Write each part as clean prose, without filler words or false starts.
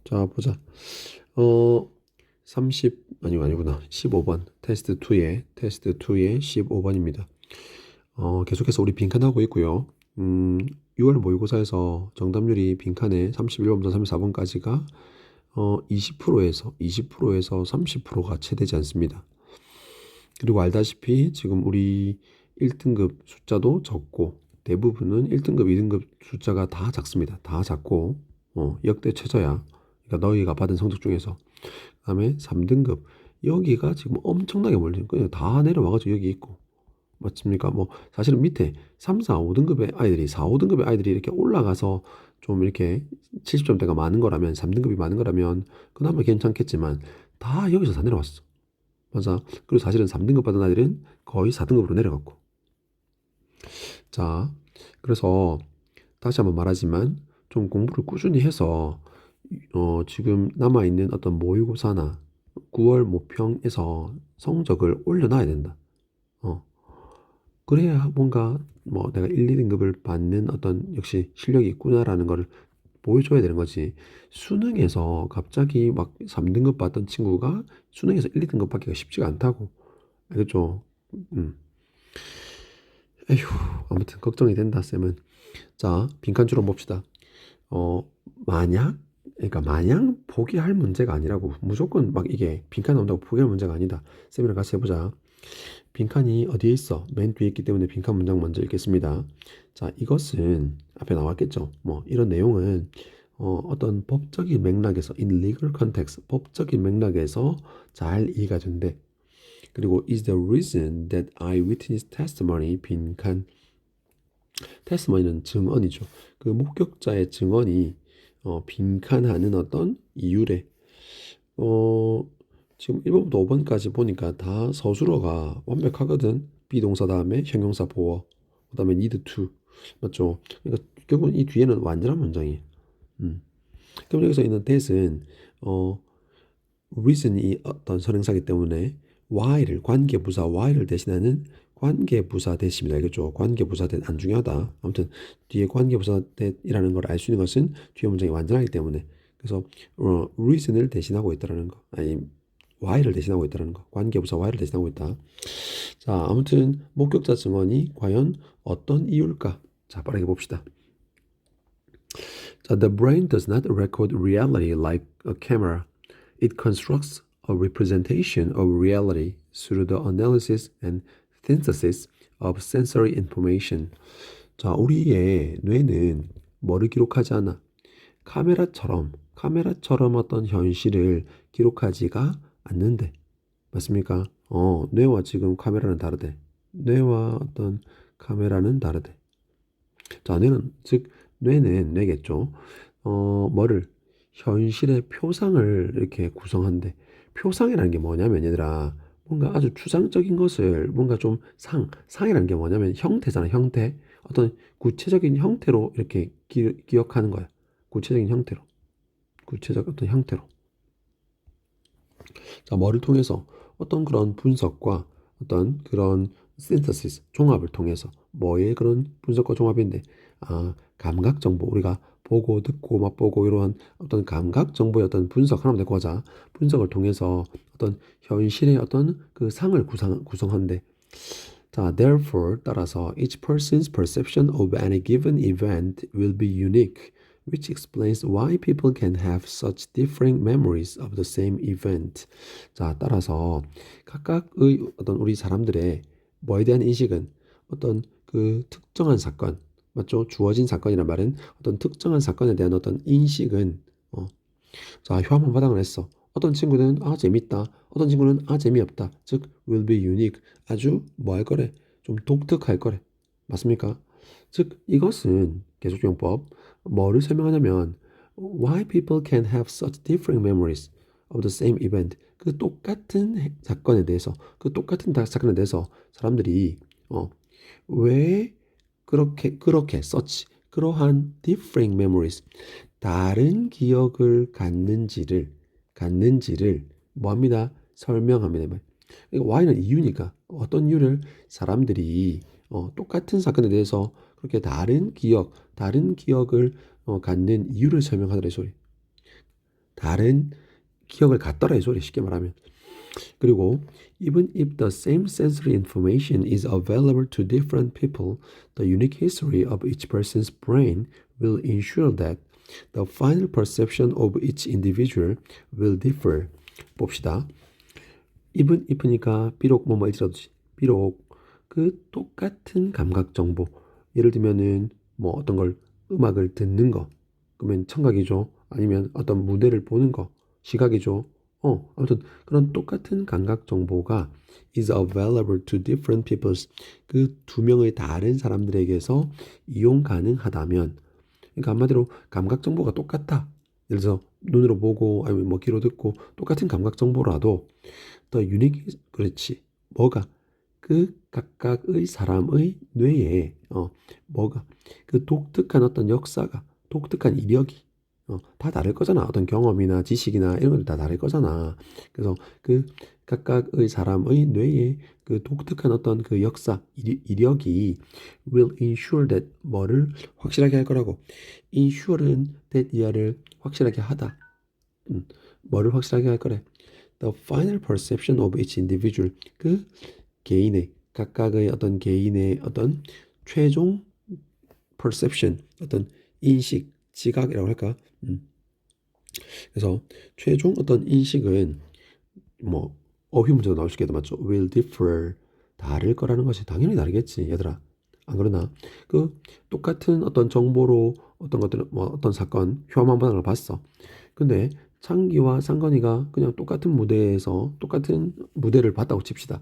자, 보자. 어, 30, 아니구나. 15번. 테스트 2의 15번입니다. 계속해서 우리 빈칸하고 있고요. 6월 모의고사에서 정답률이 빈칸에 31번부터 34번까지가 20%에서 30%가 채되지 않습니다. 그리고 알다시피 지금 우리 1등급 숫자도 적고 대부분은 1등급, 2등급 숫자가 다 작습니다. 다 작고 역대 최저야. 그러니까 너희가 받은 성적 중에서. 그다음에 3등급 여기가 지금 엄청나게 몰리는 거예요. 다 내려와가지고 여기 있고 맞습니까? 뭐 사실은 밑에 3, 4, 5등급의 아이들이 4, 5등급의 아이들이 이렇게 올라가서 좀 이렇게 70점대가 많은 거라면 3등급이 많은 거라면 그나마 괜찮겠지만 다 여기서 다 내려왔어. 맞아. 그리고 사실은 3등급 받은 아이들은 거의 4등급으로 내려갔고. 자, 그래서 다시 한번 말하지만 좀 공부를 꾸준히 해서 지금 남아있는 어떤 모의고사나 9월 모평에서 성적을 올려놔야 된다. 어, 그래야 뭔가 뭐 내가 1, 2등급을 받는 어떤 역시 실력이 있구나라는 거를 보여줘야 되는 거지. 수능에서 갑자기 막 3등급 받던 친구가 수능에서 1, 2등급 받기가 쉽지가 않다고. 알겠죠? 음. 에휴, 아무튼 걱정이 된다, 쌤은. 자, 빈칸주로 봅시다. 어, 만약, 그러니까 마냥 포기할 문제가 아니라고. 무조건 막 이게 빈칸 나온다고 포기할 문제가 아니다. 쌤이랑 같이 해보자. 빈칸이 어디에 있어? 맨 뒤에 있기 때문에 빈칸 문장 먼저 읽겠습니다. 자, 이것은 앞에 나왔겠죠. 뭐 이런 내용은 어떤 법적인 맥락에서 in legal context, 법적인 맥락에서 잘 이해가 된대. 그리고 is the reason that eyewitness testimony 빈칸 테스트머니는 증언이죠. 그 목격자의 증언이 빈칸하는 어떤 이유래. 어, 지금 1번부터 5번까지 보니까 다 서술어가 완벽하거든. 비동사 다음에 형용사 보어, 그다음에 need to 맞죠? 그러니까 결국 이 뒤에는 완전한 문장이에요. 음. 그럼 여기서 있는 that은 어, reason이 어떤 선행사기 때문에 why를 관계부사 why를 대신하는 관계부사 that입니다. 알겠죠? 관계부사 that 안 중요하다. 아무튼 뒤에 관계부사 that이라는 걸 알 수 있는 것은 뒤에 문장이 완전하기 때문에 그래서 reason을 대신하고 있다라는 거 아니 why를 대신하고 있다라는 거 관계부사 why를 대신하고 있다. 자 아무튼 목격자 증언이 과연 어떤 이유일까? 자 빠르게 봅시다. 자, the brain does not record reality like a camera. It constructs a representation of reality through the analysis and synthesis of sensory information. 자, 우리의 뇌는 뭐를 기록하지 않아? 카메라처럼 어떤 현실을 기록하지가 않는데. 맞습니까? 뇌와 지금 카메라는 다르대. 뇌와 어떤 카메라는 다르대. 자, 뇌는 뇌겠죠. 뭐를 현실의 표상을 이렇게 구성한대. 표상이라는 게 뭐냐면 얘들아 뭔가 아주 추상적인 것을 뭔가 좀 상이라는 게 뭐냐면 형태잖아, 형태. 어떤 구체적인 형태로 이렇게 기억하는 거야. 구체적인 형태로. 구체적 어떤 형태로. 자, 뭐를 통해서 어떤 그런 분석과 어떤 그런 synthesis, 종합을 통해서 뭐의 그런 분석과 종합인데 감각 정보 우리가 보고 듣고 맛보고 이러한 어떤 감각 정보의 어떤 분석 하나만 데리고 가자. 분석을 통해서 어떤 현실의 어떤 그 상을 구성한데 자, therefore 따라서 each person's perception of any given event will be unique, which explains why people can have such differing memories of the same event. 자, 따라서 각각의 어떤 우리 사람들의 뭐에 대한 인식은 어떤 그 특정한 사건, 맞죠? 주어진 사건이란 말은 어떤 특정한 사건에 대한 어떤 인식은 자, 효 한번 바탕을 했어. 어떤 친구는 재밌다. 어떤 친구는 재미없다. 즉 will be unique. 아주 뭐 할 거래? 좀 독특할 거래. 맞습니까? 즉 이것은 계속용법 뭐를 설명하냐면 why people can have such different memories of the same event. 그 똑같은 사건에 대해서 그 똑같은 사건에 대해서 사람들이 왜 그렇게 such 그러한 differing memories 다른 기억을 갖는지를 뭐합니다? 설명합니다. 그러니까 Y는 이유니까 어떤 이유를 사람들이 똑같은 사건에 대해서 그렇게 다른 기억을 갖는 이유를 설명하더라 이 소리. 다른 기억을 갖더라 이 소리 쉽게 말하면. 그리고 even if the same sensory information is available to different people, the unique history of each person's brain will ensure that the final perception of each individual will differ. 봅시다. even if니까 비록 뭐일지라도 비록 그 똑같은 감각 정보 예를 들면은 뭐 어떤 걸 음악을 듣는 거 그러면 청각이죠. 아니면 어떤 무대를 보는 거 시각이죠. 아무튼 그런 똑같은 감각 정보가 is available to different peoples 그 두 명의 다른 사람들에게서 이용 가능하다면 그러니까 한마디로 감각 정보가 똑같다. 예를 들어서 눈으로 보고 아니면 뭐 귀로 듣고 똑같은 감각 정보라도 더 유닉 그렇지 뭐가 그 각각의 사람의 뇌에 뭐가 그 독특한 어떤 역사가 독특한 이력이 다 다를 거잖아. 어떤 경험이나 지식이나 이런 것들 다 다를 거잖아. 그래서 그 각각의 사람의 뇌에 그 독특한 어떤 그 역사, 이력이 will ensure that 뭐를 확실하게 할 거라고. ensure는 that 이하를 확실하게 하다. 뭐를 확실하게 할 거래. The final perception of each individual. 그 개인의 각각의 어떤 개인의 어떤 최종 perception 어떤 인식 지각이라고 할까? 그래서 최종 어떤 인식은 뭐 어휘 문제도 나올 수 있겠다 맞죠? will differ 다를 거라는 것이 당연히 다르겠지 얘들아 안 그러나 그 똑같은 어떤 정보로 어떤 것들 뭐 어떤 사건 흉한 반응을 봤어 근데 창기와 상건이가 그냥 똑같은 무대에서 똑같은 무대를 봤다고 칩시다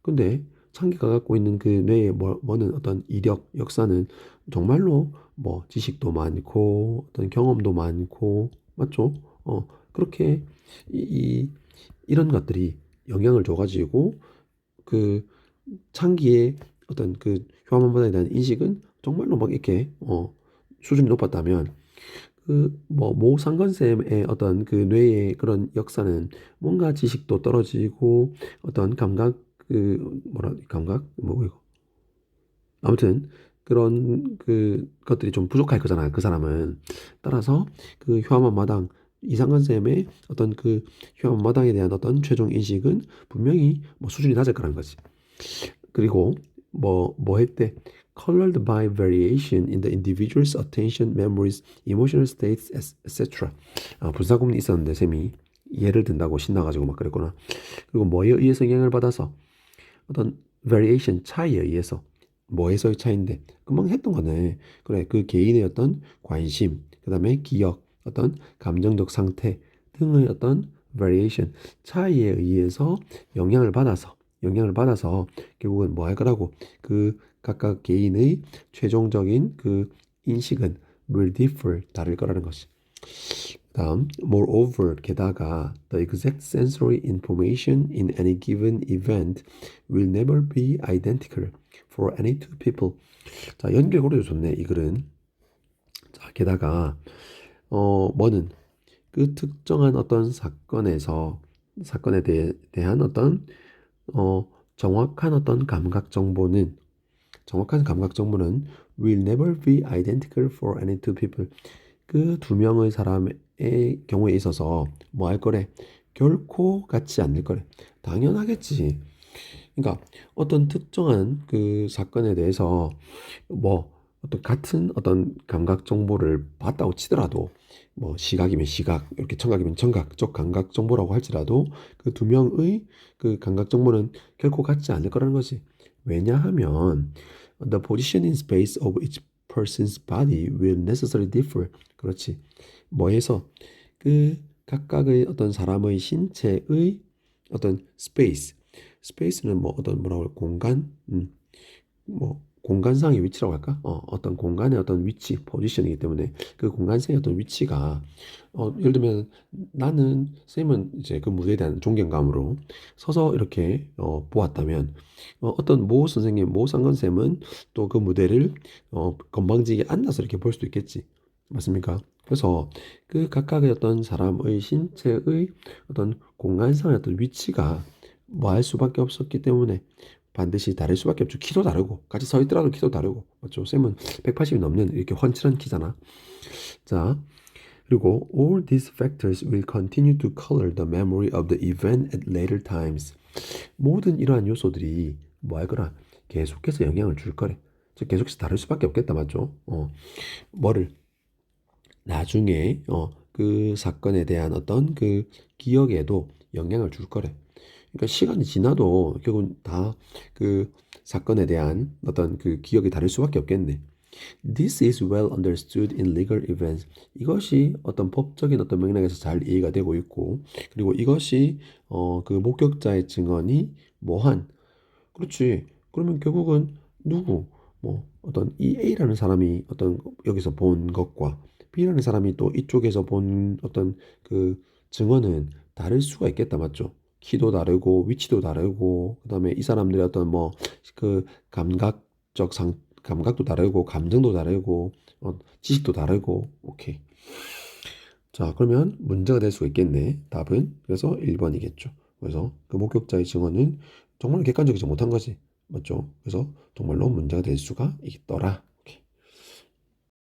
근데 창기가 갖고 있는 그 뇌에 뭐는 어떤 이력 역사는 정말로 뭐 지식도 많고 어떤 경험도 많고 맞죠? 그렇게 이 이런 것들이 영향을 줘가지고 그 창기의 어떤 그 효화만보다에 대한 인식은 정말로 막 이렇게 수준이 높았다면 그 뭐 모 상건쌤의 어떤 그 뇌의 그런 역사는 뭔가 지식도 떨어지고 어떤 감각 그 뭐라 감각 뭐 이거 아무튼 그런 그 것들이 좀 부족할 거잖아요. 그 사람은 따라서 그 효화만 마당 이상한 쌤의 어떤 그 효화만 마당에 대한 어떤 최종 인식은 분명히 뭐 수준이 낮을 거라는 거지. 그리고 뭐 했대? Colored by variation in the individual's attention, memories, emotional states, etc. 분사구문이 있었는데 쌤이 예를 든다고 신나가지고 막 그랬구나. 그리고 뭐에 의해서 영향을 받아서 어떤 variation 차이에 의해서 뭐에서의 차이인데 금방 했던 거네. 그래 그 개인의 어떤 관심, 그 다음에 기억, 어떤 감정적 상태 등의 어떤 variation 차이에 의해서 영향을 받아서 결국은 뭐 할 거라고 그 각각 개인의 최종적인 그 인식은 will differ 다를 거라는 것이. 다음, moreover, 게다가 the exact sensory information in any given event will never be identical for any two people. 자, 연결고리도 좋네, 이 글은. 자, 게다가 뭐는 그 특정한 어떤 사건에 대한 어떤 정확한 어떤 정확한 감각 정보는 will never be identical for any two people. 그 두 명의 사람의 경우에 있어서 뭐 할 거래? 결코 같지 않을 거래. 당연하겠지. 그러니까 어떤 특정한 그 사건에 대해서 뭐 어떤 같은 어떤 감각 정보를 봤다고 치더라도 뭐 시각이면 시각, 이렇게 청각이면 청각적 감각 정보라고 할지라도 그 두 명의 그 감각 정보는 결코 같지 않을 거라는 거지. 왜냐하면 the position in space of each person's body will necessarily differ. 그렇지. 뭐에서 그 각각의 어떤 사람의 신체의 어떤 스페이스는 뭐 어떤 뭐라고 공간, 뭐 공간상의 위치라고 할까? 어떤 공간의 어떤 위치, 포지션이기 때문에 그 공간상의 어떤 위치가 예를 들면 나는 쌤은 이제 그 무대에 대한 존경감으로 서서 이렇게 보았다면 어떤 모 선생님, 모 상관쌤은 또 그 무대를 건방지게 앉아서 이렇게 볼 수도 있겠지. 맞습니까? 그래서 그 각각의 어떤 사람의 신체의 어떤 공간상의 어떤 위치가 뭐 할 수밖에 없었기 때문에 반드시 다를 수밖에 없죠. 키도 다르고 같이 서 있더라도 키도 다르고 맞죠? 쌤은 180이 넘는 이렇게 훤칠한 키잖아. 자, 그리고 all these factors will continue to color the memory of the event at later times. 모든 이러한 요소들이 뭐 할 거라? 계속해서 영향을 줄 거래. 즉 계속해서 다를 수밖에 없겠다, 맞죠? 뭐를 나중에 그 사건에 대한 어떤 그 기억에도 영향을 줄 거래. 그러니까 시간이 지나도 결국은 다 그 사건에 대한 어떤 그 기억이 다를 수밖에 없겠네. This is well understood in legal events. 이것이 어떤 법적인 어떤 맥락에서 잘 이해가 되고 있고, 그리고 이것이 그 목격자의 증언이 뭐한 그렇지. 그러면 결국은 누구 뭐 어떤 이 A라는 사람이 어떤 여기서 본 것과 B라는 사람이 또 이쪽에서 본 어떤 그 증언은 다를 수가 있겠다, 맞죠? 키도 다르고 위치도 다르고 그다음에 이 사람들의 어떤 뭐 그 감각적 상 감각도 다르고 감정도 다르고 지식도 다르고 오케이. 자, 그러면 문제가 될 수가 있겠네. 답은 그래서 1번이겠죠. 그래서 그 목격자의 증언은 정말 객관적이지 못한 거지. 맞죠? 그래서 정말로 문제가 될 수가 있더라.